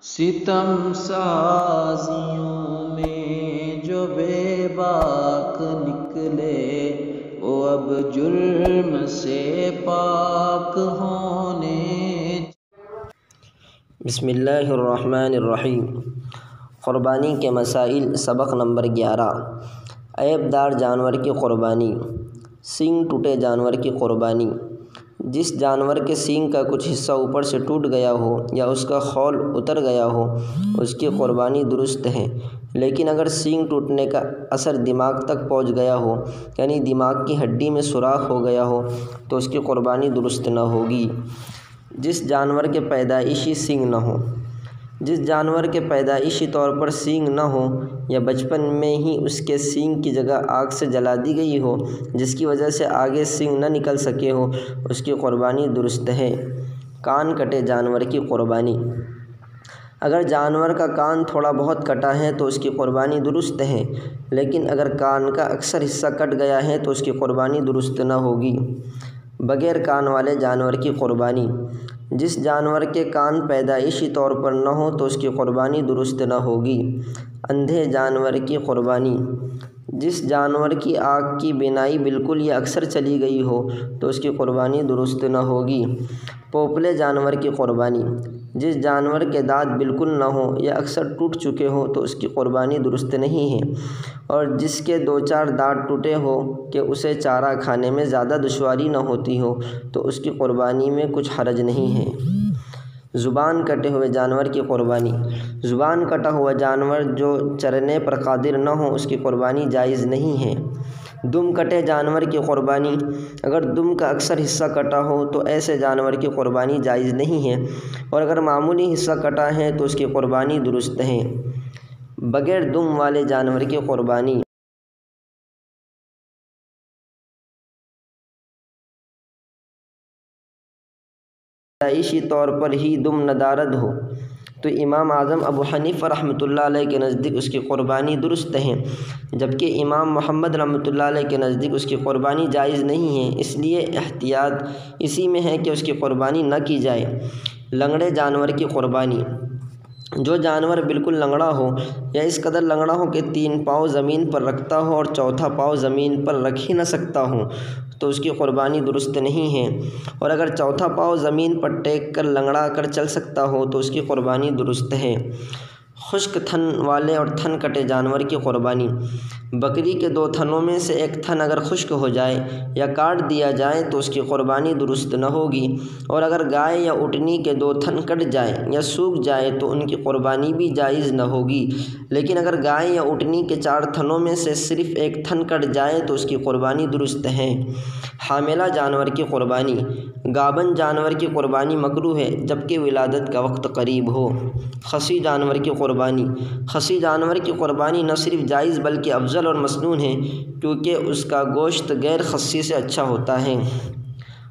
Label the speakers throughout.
Speaker 1: ستم سازیوں میں جو بے باک نکلے وہ اب جرم سے پاک ہونے۔
Speaker 2: بسم اللہ الرحمن الرحیم۔ قربانی کے مسائل، سبق نمبر 11۔ عیب دار جانور کی قربانی۔ سینگ ٹوٹے جانور کی قربانی۔ جس جانور کے سینگ کا کچھ حصہ اوپر سے ٹوٹ گیا ہو یا اس کا خول اتر گیا ہو اس کی قربانی درست ہے، لیکن اگر سینگ ٹوٹنے کا اثر دماغ تک پہنچ گیا ہو یعنی دماغ کی ہڈی میں سوراخ ہو گیا ہو تو اس کی قربانی درست نہ ہوگی۔ جس جانور کے پیدائشی سینگ نہ ہو۔ جس جانور کے پیدائشی طور پر سینگ نہ ہو یا بچپن میں ہی اس کے سینگ کی جگہ آگ سے جلا دی گئی ہو جس کی وجہ سے آگے سینگ نہ نکل سکے ہو اس کی قربانی درست ہے۔ کان کٹے جانور کی قربانی۔ اگر جانور کا کان تھوڑا بہت کٹا ہے تو اس کی قربانی درست ہے، لیکن اگر کان کا اکثر حصہ کٹ گیا ہے تو اس کی قربانی درست نہ ہوگی۔ بغیر کان والے جانور کی قربانی۔ جس جانور کے کان پیدائشی طور پر نہ ہو تو اس کی قربانی درست نہ ہوگی۔ اندھے جانور کی قربانی۔ جس جانور کی آنکھ کی بینائی بالکل یا اکثر چلی گئی ہو تو اس کی قربانی درست نہ ہوگی۔ پوپلے جانور کی قربانی۔ جس جانور کے دانت بالکل نہ ہوں یا اکثر ٹوٹ چکے ہوں تو اس کی قربانی درست نہیں ہے، اور جس کے 2-4 دانت ٹوٹے ہو کہ اسے چارہ کھانے میں زیادہ دشواری نہ ہوتی ہو تو اس کی قربانی میں کچھ حرج نہیں ہے۔ زبان کٹے ہوئے جانور کی قربانی۔ زبان کٹا ہوا جانور جو چرنے پر قادر نہ ہو اس کی قربانی جائز نہیں ہے۔ دم کٹے جانور کی قربانی۔ اگر دم کا اکثر حصہ کٹا ہو تو ایسے جانور کی قربانی جائز نہیں ہے، اور اگر معمولی حصہ کٹا ہے تو اس کی قربانی درست ہے۔ بغیر دم والے جانور کی قربانی۔ پیدائشی طور پر ہی دم ندارد ہو تو امام اعظم ابو حنیفہ رحمۃ اللہ علیہ کے نزدیک اس کی قربانی درست ہے، جبکہ امام محمد رحمۃ اللہ علیہ کے نزدیک اس کی قربانی جائز نہیں ہے، اس لیے احتیاط اسی میں ہے کہ اس کی قربانی نہ کی جائے۔ لنگڑے جانور کی قربانی۔ جو جانور بالکل لنگڑا ہو یا اس قدر لنگڑا ہو کہ 3 پاؤں زمین پر رکھتا ہو اور چوتھا پاؤں زمین پر رکھ ہی نہ سکتا ہو تو اس کی قربانی درست نہیں ہے، اور اگر چوتھا پاؤں زمین پر ٹیک کر لنگڑا کر چل سکتا ہو تو اس کی قربانی درست ہے۔ خشک تھن والے اور تھن کٹے جانور کی قربانی۔ بکری کے 2 تھنوں میں سے ایک تھن اگر خشک ہو جائے یا کاٹ دیا جائے تو اس کی قربانی درست نہ ہوگی، اور اگر گائے یا اونٹنی کے 2 تھن کٹ جائیں یا سوکھ جائے تو ان کی قربانی بھی جائز نہ ہوگی، لیکن اگر گائے یا اونٹنی کے 4 تھنوں میں سے صرف ایک تھن کٹ جائے تو اس کی قربانی درست ہے۔ حاملہ جانور کی قربانی۔ گابن جانور کی قربانی مکروہ ہے جبکہ ولادت کا وقت قریب ہو۔ خصی جانور کی قربانی۔ خصی جانور کی قربانی نہ صرف جائز بلکہ افضل اور مسنون ہے کیونکہ اس کا گوشت غیر خصی سے اچھا ہوتا ہے۔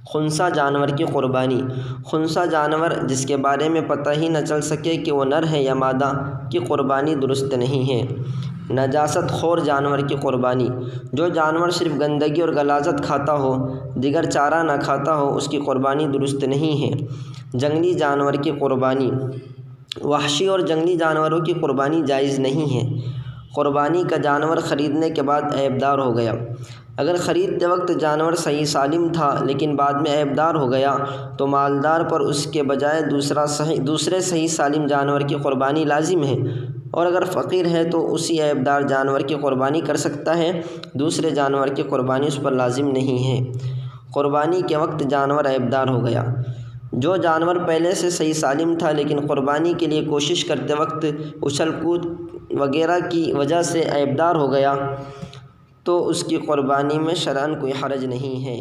Speaker 2: خنثی جانور کی قربانی۔ خنثی جانور جس کے بارے میں پتہ ہی نہ چل سکے کہ وہ نر ہے یا مادہ کی قربانی درست نہیں ہے۔ نجاست خور جانور کی قربانی۔ جو جانور صرف گندگی اور غلاظت کھاتا ہو، دیگر چارہ نہ کھاتا ہو، اس کی قربانی درست نہیں ہے۔ جنگلی جانور کی قربانی۔ وحشی اور جنگلی جانوروں کی قربانی جائز نہیں ہے۔ قربانی کا جانور خریدنے کے بعد عیب دار ہو گیا۔ اگر خریدتے وقت جانور صحیح سالم تھا لیکن بعد میں عیب دار ہو گیا تو مالدار پر اس کے بجائے دوسرے صحیح سالم جانور کی قربانی لازم ہے، اور اگر فقیر ہے تو اسی عیب دار جانور کی قربانی کر سکتا ہے، دوسرے جانور کی قربانی اس پر لازم نہیں ہے۔ قربانی کے وقت جانور عیب دار ہو گیا۔ جو جانور پہلے سے صحیح سالم تھا لیکن قربانی کے لیے کوشش کرتے وقت اچھل کود وغیرہ کی وجہ سے عیب دار ہو گیا تو اس کی قربانی میں شرعاً کوئی حرج نہیں ہے۔